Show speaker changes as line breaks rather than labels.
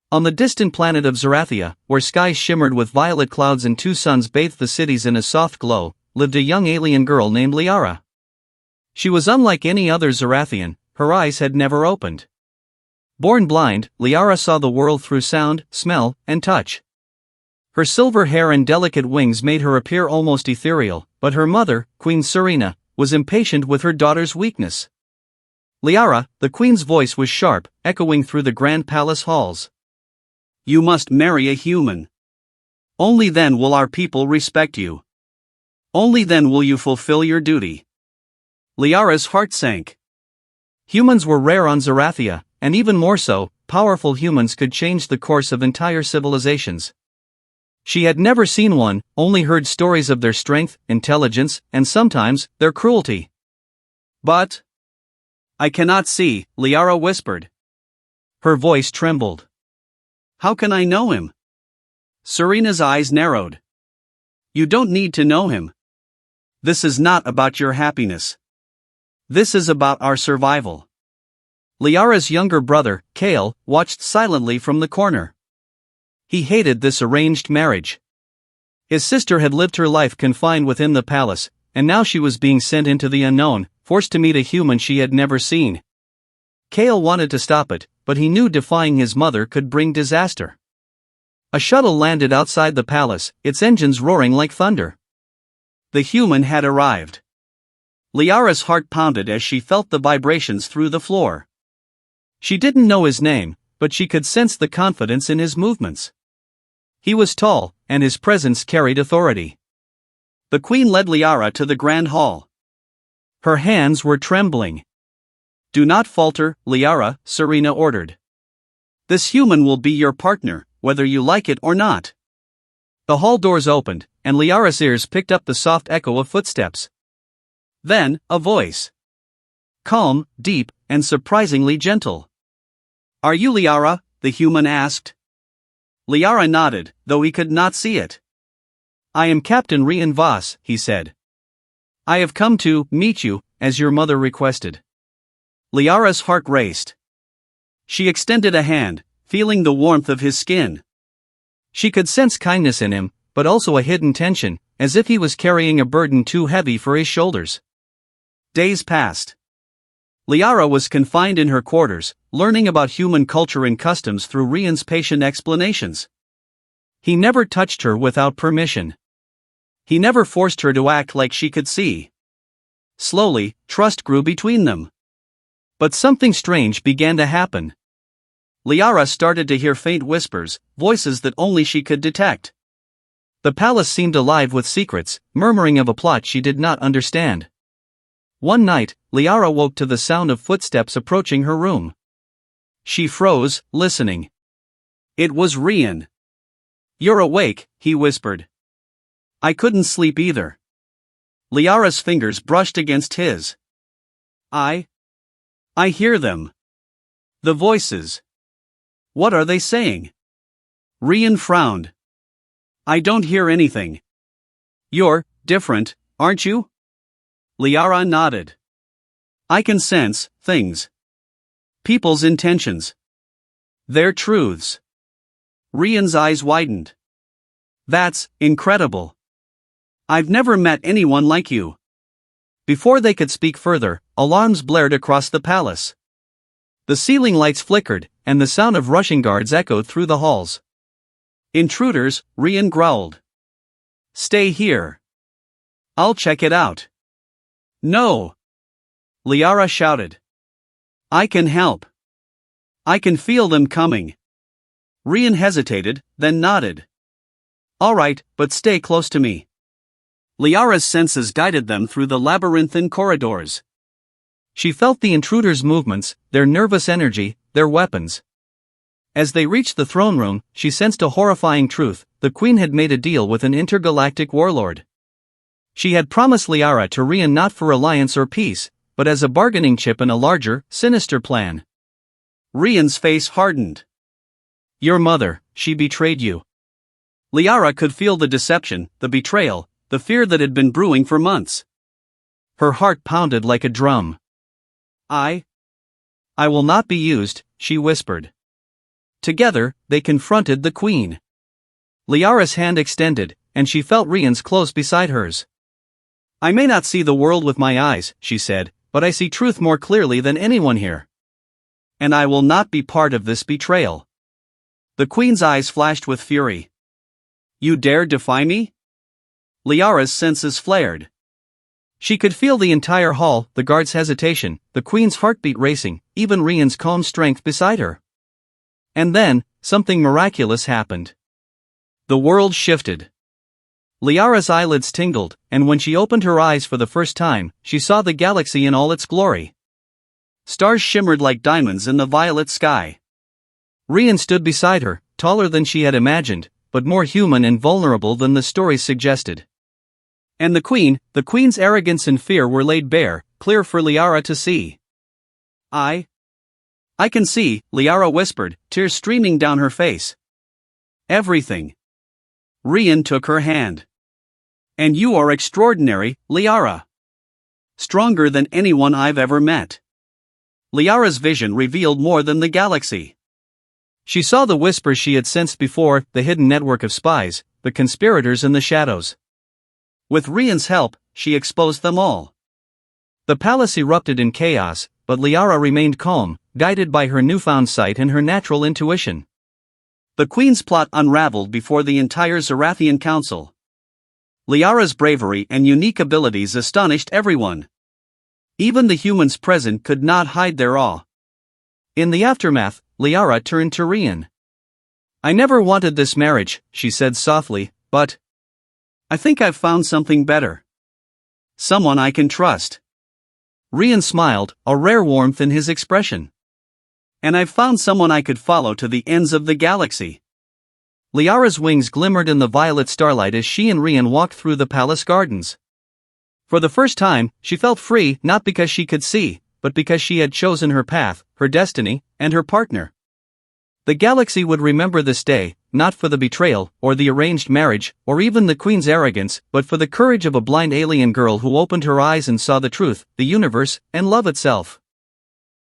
On the distant planet of Zarathia, where skies shimmered with violet clouds and two suns bathed the cities in a soft glow, lived a young alien girl named Liara. She was unlike any other Zarathian, her eyes had never opened. Born blind, Liara saw the world through sound, smell, and touch. Her silver hair and delicate wings made her appear almost ethereal, but her mother, Queen Serena, was impatient with her daughter's weakness. Liara, the queen's voice was sharp, echoing through the grand palace halls. "You must marry a human. Only then will our people respect you. Only then will you fulfill your duty." Liara's heart sank. Humans were rare on Zarathia, and even more so, powerful humans could change the course of entire civilizations. She had never seen one, only heard stories of their strength, intelligence, and sometimes, their cruelty. "But I cannot see," Liara whispered. Her voice trembled. "How can I know him?" Serena's eyes narrowed. "You don't need to know him. This is not about your happiness. This is about our survival." Liara's younger brother, Kale, watched silently from the corner. He hated this arranged marriage. His sister had lived her life confined within the palace, and now she was being sent into the unknown, forced to meet a human she had never seen. Kale wanted to stop it, but he knew defying his mother could bring disaster. A shuttle landed outside the palace, its engines roaring like thunder. The human had arrived. Liara's heart pounded as she felt the vibrations through the floor. She didn't know his name, but she could sense the confidence in his movements. He was tall, and his presence carried authority. The queen led Liara to the grand hall. Her hands were trembling. "Do not falter, Liara," Serena ordered. "This human will be your partner, whether you like it or not." The hall doors opened, and Liara's ears picked up the soft echo of footsteps. Then, a voice. Calm, deep, and surprisingly gentle. "Are you Liara?" the human asked. Liara nodded, though he could not see it. "I am Captain Rian Voss," he said. "I have come to meet you, as your mother requested." Liara's heart raced. She extended a hand, feeling the warmth of his skin. She could sense kindness in him, but also a hidden tension, as if he was carrying a burden too heavy for his shoulders. Days passed. Liara was confined in her quarters, learning about human culture and customs through Rian's patient explanations. He never touched her without permission. He never forced her to act like she could see. Slowly, trust grew between them. But something strange began to happen. Liara started to hear faint whispers, voices that only she could detect. The palace seemed alive with secrets, murmuring of a plot she did not understand. One night, Liara woke to the sound of footsteps approaching her room. She froze, listening. It was Rian. "You're awake," he whispered. "I couldn't sleep either." Liara's fingers brushed against his. I hear them. The voices. What are they saying?" Rian frowned. "I don't hear anything." "You're different, aren't you?" Liara nodded. "I can sense things. People's intentions. Their truths." Rian's eyes widened. "That's incredible. I've never met anyone like you." Before they could speak further, alarms blared across the palace. The ceiling lights flickered, and the sound of rushing guards echoed through the halls. "Intruders," Rian growled. "Stay here. I'll check it out." "No!" Liara shouted. "I can help. I can feel them coming." Rian hesitated, then nodded. "All right, but stay close to me." Liara's senses guided them through the labyrinthine corridors. She felt the intruders' movements, their nervous energy, their weapons. As they reached the throne room, she sensed a horrifying truth: the queen had made a deal with an intergalactic warlord. She had promised Liara to Rian not for alliance or peace, but as a bargaining chip in a larger, sinister plan. Rian's face hardened. "Your mother, she betrayed you." Liara could feel the deception, the betrayal, the fear that had been brewing for months. Her heart pounded like a drum. I will not be used," she whispered. Together, they confronted the queen. Liara's hand extended, and she felt Rian's close beside hers. "I may not see the world with my eyes," she said, "but I see truth more clearly than anyone here. And I will not be part of this betrayal." The queen's eyes flashed with fury. "You dare defy me?" Liara's senses flared. She could feel the entire hall, the guard's hesitation, the queen's heartbeat racing, even Rian's calm strength beside her. And then, something miraculous happened. The world shifted. Liara's eyelids tingled, and when she opened her eyes for the first time, she saw the galaxy in all its glory. Stars shimmered like diamonds in the violet sky. Rian stood beside her, taller than she had imagined, but more human and vulnerable than the stories suggested. And the queen's arrogance and fear were laid bare, clear for Liara to see. I can see," Liara whispered, tears streaming down her face. "Everything." Rian took her hand. "And you are extraordinary, Liara. Stronger than anyone I've ever met." Liara's vision revealed more than the galaxy. She saw the whispers she had sensed before, the hidden network of spies, the conspirators in the shadows. With Rian's help, she exposed them all. The palace erupted in chaos, but Liara remained calm, guided by her newfound sight and her natural intuition. The queen's plot unraveled before the entire Zarathian council. Liara's bravery and unique abilities astonished everyone. Even the humans present could not hide their awe. In the aftermath, Liara turned to Rian. "I never wanted this marriage," she said softly, "but I think I've found something better. Someone I can trust." Rian smiled, a rare warmth in his expression. "And I've found someone I could follow to the ends of the galaxy." Liara's wings glimmered in the violet starlight as she and Rian walked through the palace gardens. For the first time, she felt free, not because she could see, but because she had chosen her path, her destiny, and her partner. The galaxy would remember this day, not for the betrayal, or the arranged marriage, or even the queen's arrogance, but for the courage of a blind alien girl who opened her eyes and saw the truth, the universe, and love itself.